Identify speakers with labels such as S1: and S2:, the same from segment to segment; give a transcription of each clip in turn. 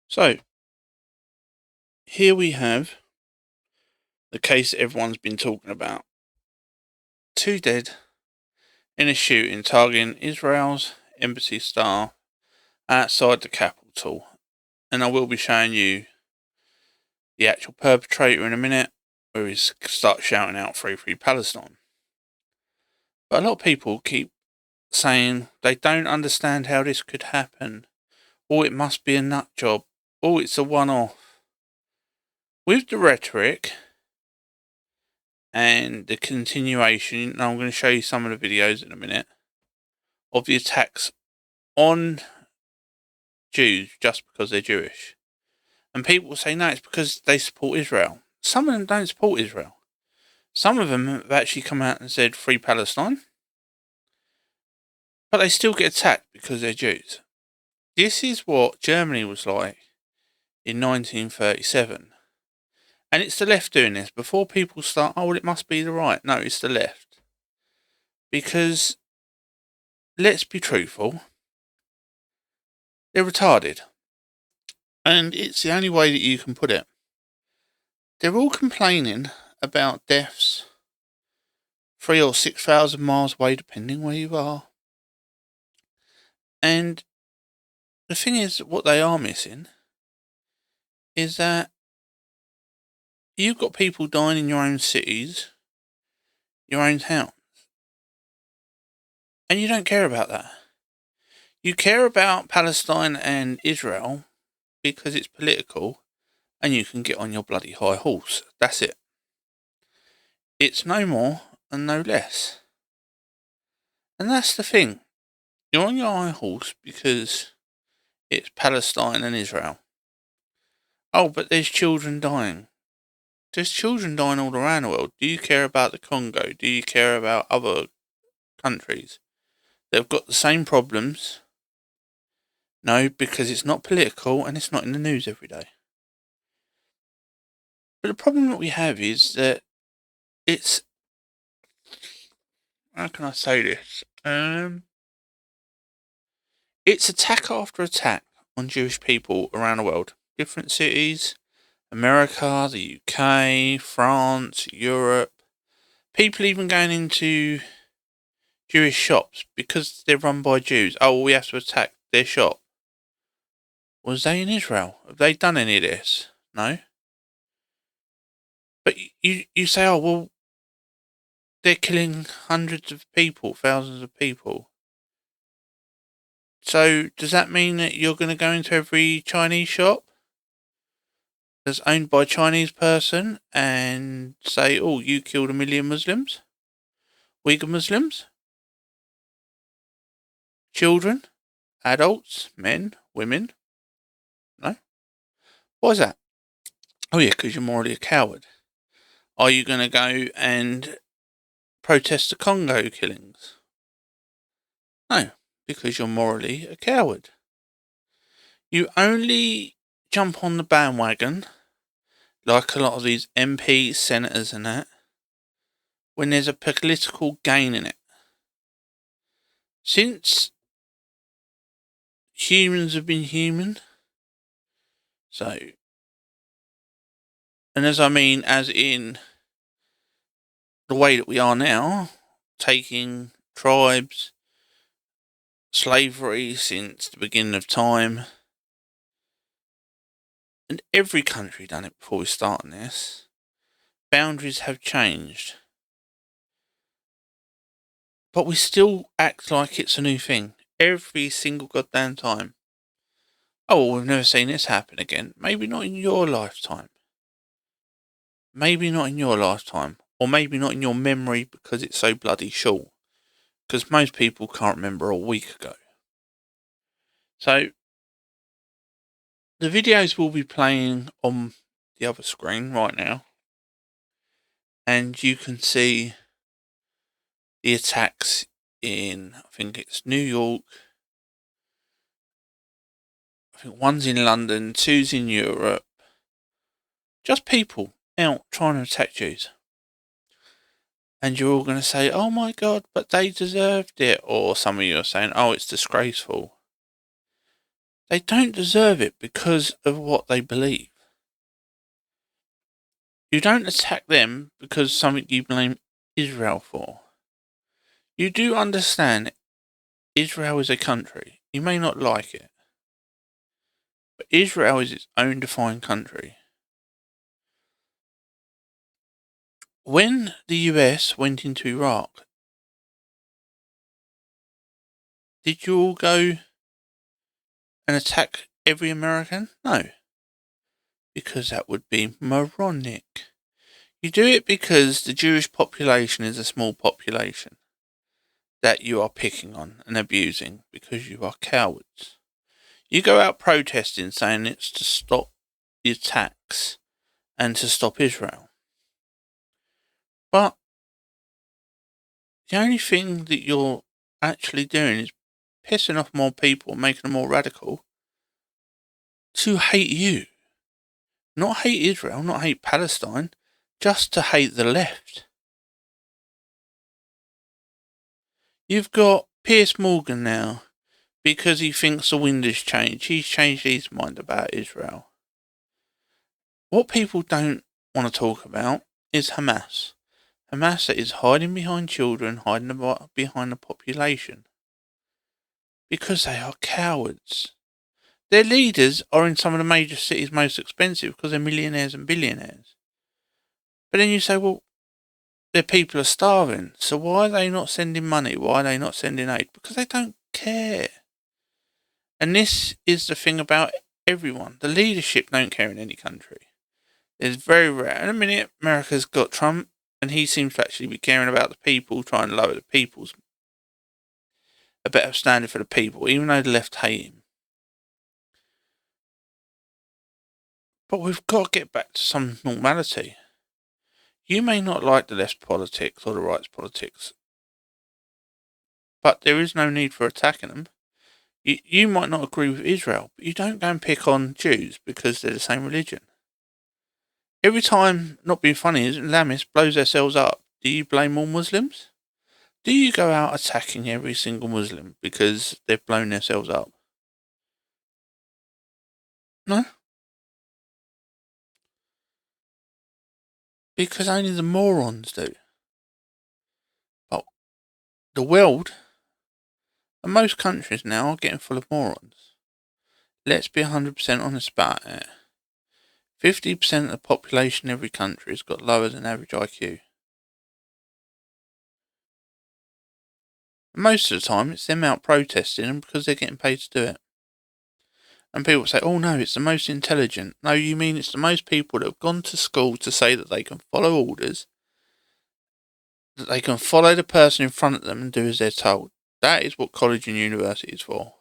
S1: So, here we have the case everyone's been talking about. 2 dead in a shooting targeting Israel's embassy staff outside the capital. And I will be showing you the actual perpetrator in a minute, where he starts shouting out "Free, free Palestine." But a lot of people keep saying they don't understand how this could happen, or it must be a nut job, or it's a one-off. With the rhetoric and the continuation, and I'm going to show you some of the videos in a minute, of the attacks on Jews just because they're Jewish. And people will say, no, it's because they support Israel. Some of them don't support Israel. Some of them have actually come out and said "Free Palestine," but they still get attacked because they're Jews. This is what Germany was like in 1937. And it's the left doing this. Before people start, oh, well, it must be the right. No, it's the left. Because, let's be truthful, they're retarded. And it's the only way that you can put it. They're all complaining about deaths 3 or 6,000 miles away, depending where you are. And the thing is, what they are missing is that you've got people dying in your own cities, your own towns, and you don't care about that. You care about Palestine and Israel because it's political and you can get on your bloody high horse. That's it. It's no more and no less. And that's the thing. You're on your high horse because it's Palestine and Israel. Oh, but there's children dying. There's children dying all around the world. Do you care about the Congo? Do you care about other countries? They've got the same problems. No, because it's not political and it's not in the news every day. But the problem that we have is that it's... How can I say this? It's attack after attack on Jewish people around the world. Different cities, America, the UK, France, Europe. People even going into Jewish shops because they're run by Jews. Oh, well, we have to attack their shop. Was they in Israel? Have they done any of this? No. But you say, oh, well, they're killing hundreds of people, thousands of people. So does that mean that you're going to go into every Chinese shop that's owned by a Chinese person and say, oh, you killed 1 million Muslims? Uyghur Muslims? Children? Adults? Men? Women? No? Why is that? Oh yeah, because you're morally a coward. Are you going to go and protest the Congo killings? No, because you're morally a coward. You only jump on the bandwagon, like a lot of these MPs, senators and that, when there's a political gain in it. Since humans have been human, so, and as I mean, as in the way that we are now, taking tribes, slavery since the beginning of time, and every country done it before we start on this. Boundaries have changed. But we still act like it's a new thing. Every single goddamn time. Oh, well, we've never seen this happen again. Maybe not in your lifetime. Maybe not in your lifetime. Or maybe not in your memory because it's so bloody short. Because most people can't remember a week ago. So, the videos will be playing on the other screen right now. And you can see the attacks in, I think it's New York. I think one's in London, two's in Europe. Just people out trying to attack Jews. And you're all going to say, oh my God, but they deserved it. Or some of you are saying, oh, it's disgraceful. They don't deserve it because of what they believe. You don't attack them because something you blame Israel for. You do understand Israel is a country. You may not like it, but Israel is its own defined country. When the US went into Iraq, did you all go and attack every American? No, because that would be moronic. You do it because the Jewish population is a small population that you are picking on and abusing because you are cowards. You go out protesting saying it's to stop the attacks and to stop Israel. But the only thing that you're actually doing is pissing off more people and making them more radical to hate you. Not hate Israel, not hate Palestine, just to hate the left. You've got Piers Morgan now, because he thinks the wind has changed. He's changed his mind about Israel. What people don't want to talk about is Hamas. Hamas is hiding behind children, hiding behind the population. Because they are cowards. Their leaders are in some of the major cities most expensive because they're millionaires and billionaires. But then you say, well, their people are starving. So why are they not sending money? Why are they not sending aid? Because they don't care. And this is the thing about everyone. The leadership don't care in any country. It's very rare. In a minute, America's got Trump, and he seems to actually be caring about the people, trying to lower the people's a better standard for the people, even though the left hate him. But we've got to get back to some normality. You may not like the left's politics or the right's politics, but there is no need for attacking them. You might not agree with Israel, but you don't go and pick on Jews because they're the same religion. Every time, not being funny, Islamists blows themselves up, do you blame all Muslims? Do you go out attacking every single Muslim because they've blown themselves up? No. Because only the morons do. But the world and most countries now are getting full of morons. Let's be 100% honest about it. 50% of the population in every country has got lower than average IQ. Most of the time, it's them out protesting and because they're getting paid to do it. And people say, oh no, it's the most intelligent. No, you mean it's the most people that have gone to school to say that they can follow orders, that they can follow the person in front of them and do as they're told. That is what college and university is for.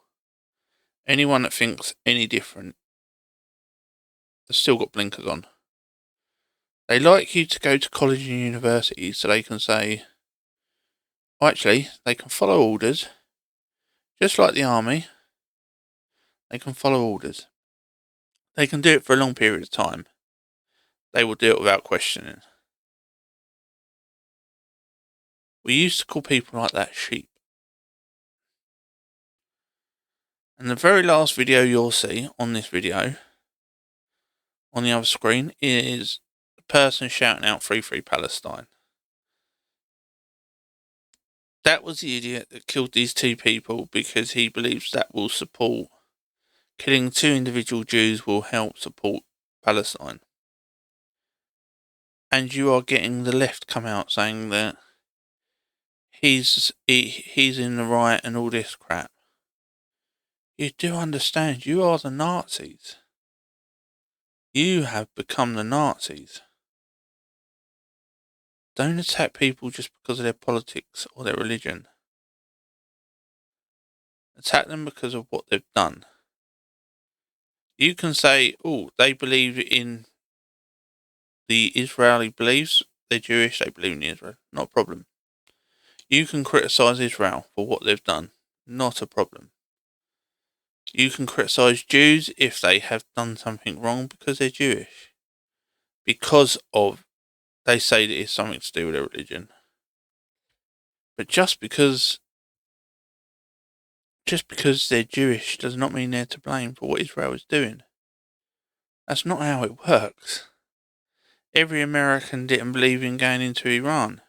S1: Anyone that thinks any different has still got blinkers on. They like you to go to college and university so they can say, well, actually, they can follow orders, just like the army. They can follow orders. They can do it for a long period of time. They will do it without questioning. We used to call people like that sheep. And the very last video you'll see on this video, on the other screen, is a person shouting out Free Free Palestine. That was the idiot that killed these two people because he believes that will support killing two individual Jews will help support Palestine. And you are getting the left come out saying that he's in the right and all this crap. You do understand, you are the Nazis. You have become the Nazis. Don't attack people just because of their politics or their religion. Attack them because of what they've done. You can say, oh, they believe in the Israeli beliefs. They're Jewish, they believe in Israel. Not a problem. You can criticise Israel for what they've done. Not a problem. You can criticise Jews if they have done something wrong because they're Jewish. Because of, they say that it's something to do with their religion. But just because just because they're Jewish does not mean they're to blame for what Israel is doing. That's not how it works. Every American didn't believe in going into Iran.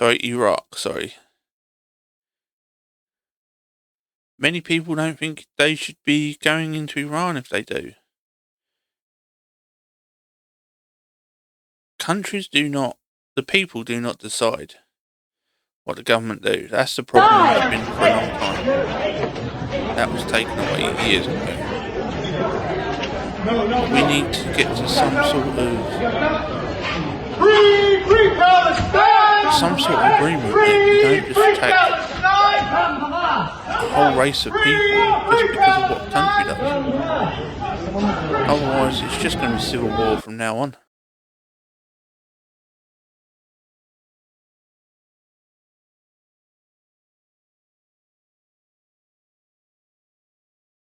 S1: Iraq. Many people don't think they should be going into Iran if they do. The people do not decide what the government do. That's the problem that's been for a long time. That was taken away years ago. We need to get to some sort of agreement that you don't just attack a whole race of people just because of what the country does. Otherwise, it's just going to be civil war from now on.